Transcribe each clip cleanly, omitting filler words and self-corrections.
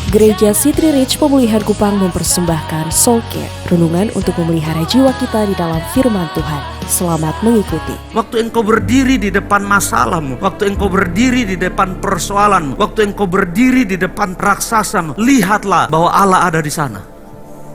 Gereja City Reach Pemulihan Kupang mempersembahkan Soul Care, renungan untuk memelihara jiwa kita di dalam firman Tuhan. Selamat mengikuti. Waktu engkau berdiri di depan masalahmu, waktu engkau berdiri di depan persoalanmu, waktu engkau berdiri di depan raksasamu, lihatlah bahwa Allah ada di sana.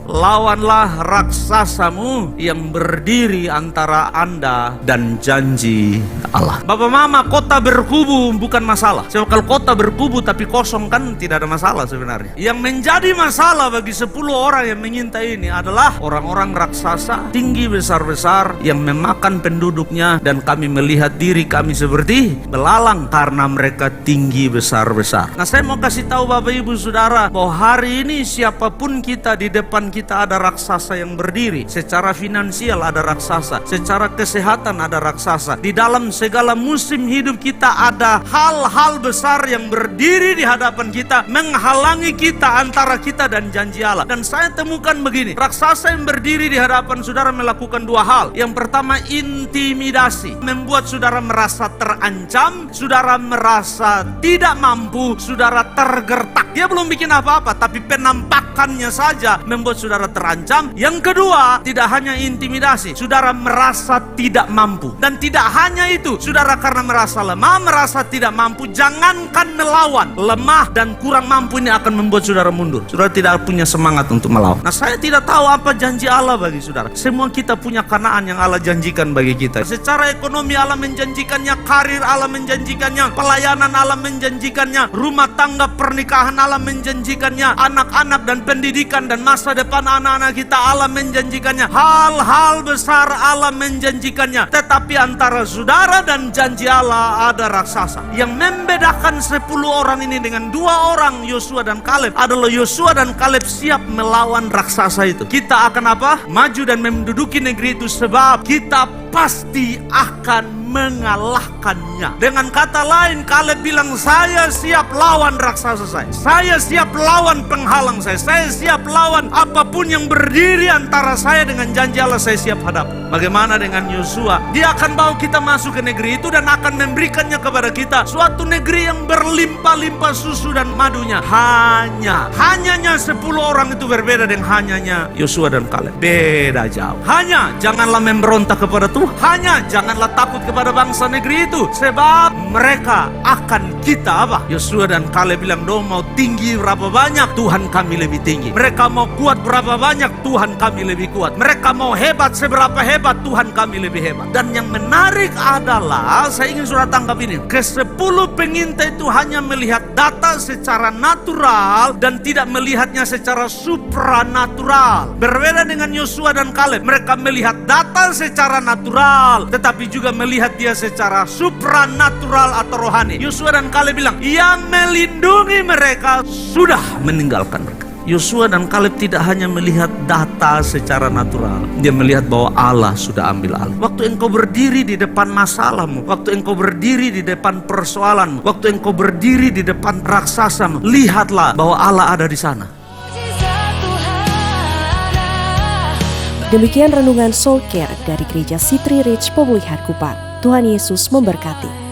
Lawanlah raksasamu yang berdiri antara Anda dan janji Allah. Bapak mama, kota berkubu bukan masalah. Sebab kalau kota berkubu tapi kosong kan tidak ada masalah sebenarnya. Yang menjadi masalah bagi 10 orang yang mengintai ini adalah orang-orang raksasa tinggi besar-besar yang memakan penduduknya, dan kami melihat diri kami seperti belalang karena mereka tinggi besar-besar. Nah, saya mau kasih tahu Bapak Ibu Saudara bahwa hari ini siapapun kita, di depan kita ada raksasa yang berdiri. Secara finansial ada raksasa, secara kesehatan ada raksasa. Di dalam segala musim hidup kita ada hal-hal besar yang berdiri di hadapan kita, menghalangi kita antara kita dan janji Allah. Dan saya temukan begini, raksasa yang berdiri di hadapan saudara melakukan 2 hal. Yang pertama, intimidasi, membuat saudara merasa terancam, saudara merasa tidak mampu, saudara tergertak. Dia belum bikin apa-apa, tapi penampakannya saja membuat saudara terancam. Yang kedua, tidak hanya intimidasi, saudara merasa tidak mampu. Dan tidak hanya itu, saudara karena merasa lemah, merasa tidak mampu, jangankan melawan, lemah dan kurang mampu ini akan membuat saudara mundur. Saudara tidak punya semangat untuk melawan. Nah, saya tidak tahu apa janji Allah bagi saudara. Semua kita punya Kanaan yang Allah janjikan bagi kita. Secara ekonomi Allah menjanjikannya, karir Allah menjanjikannya, pelayanan Allah menjanjikannya, rumah tangga pernikahan Allah menjanjikannya, anak-anak dan pendidikan dan masa depan anak-anak kita Allah menjanjikannya. Hal-hal besar Allah menjanjikannya. Tetapi antara saudara dan janji Allah ada raksasa. Yang membedakan 10 orang ini dengan 2 orang, Yosua dan Kaleb, adalah Yosua dan Kaleb siap melawan raksasa itu. Kita akan apa? Maju dan menduduki negeri itu, sebab kita pasti akan mengalahkannya. Dengan kata lain, Kaleb bilang, saya siap lawan raksasa saya siap lawan penghalang saya siap lawan apapun yang berdiri antara saya dengan janji Allah, saya siap hadap. Bagaimana dengan Yosua? Dia akan bawa kita masuk ke negeri itu dan akan memberikannya kepada kita, suatu negeri yang berlimpah-limpah susu dan madunya. Hanyanya 10 orang itu berbeda dengan hanyanya Yosua dan Kaleb. Beda jauh. Hanya janganlah memberontak kepada Tuhan, hanya janganlah takut kepada bangsa negeri itu, sebab mereka akan kita apa? Yosua dan Kaleb bilang, do mau tinggi berapa banyak, Tuhan kami lebih tinggi. Mereka mau kuat berapa banyak, Tuhan kami lebih kuat. Mereka mau hebat seberapa hebat, Tuhan kami lebih hebat. Dan yang menarik adalah, saya ingin saudara tangkap ini, ke-10 pengintai itu hanya melihat data secara natural dan tidak melihatnya secara supranatural. Berbeda dengan Yosua dan Kaleb, mereka melihat data secara natural tetapi juga melihat dia secara supranatural atau rohani. Yosua dan Kaleb bilang, yang melindungi mereka sudah meninggalkan mereka. Yosua dan Kaleb tidak hanya melihat data secara natural, dia melihat bahwa Allah sudah ambil alih. Waktu engkau berdiri di depan masalahmu, waktu engkau berdiri di depan persoalanmu, waktu engkau berdiri di depan raksasamu, lihatlah bahwa Allah ada di sana. Demikian renungan Soul Care dari Gereja City Reach Pemulihan Kupang. Tuhan Yesus memberkati.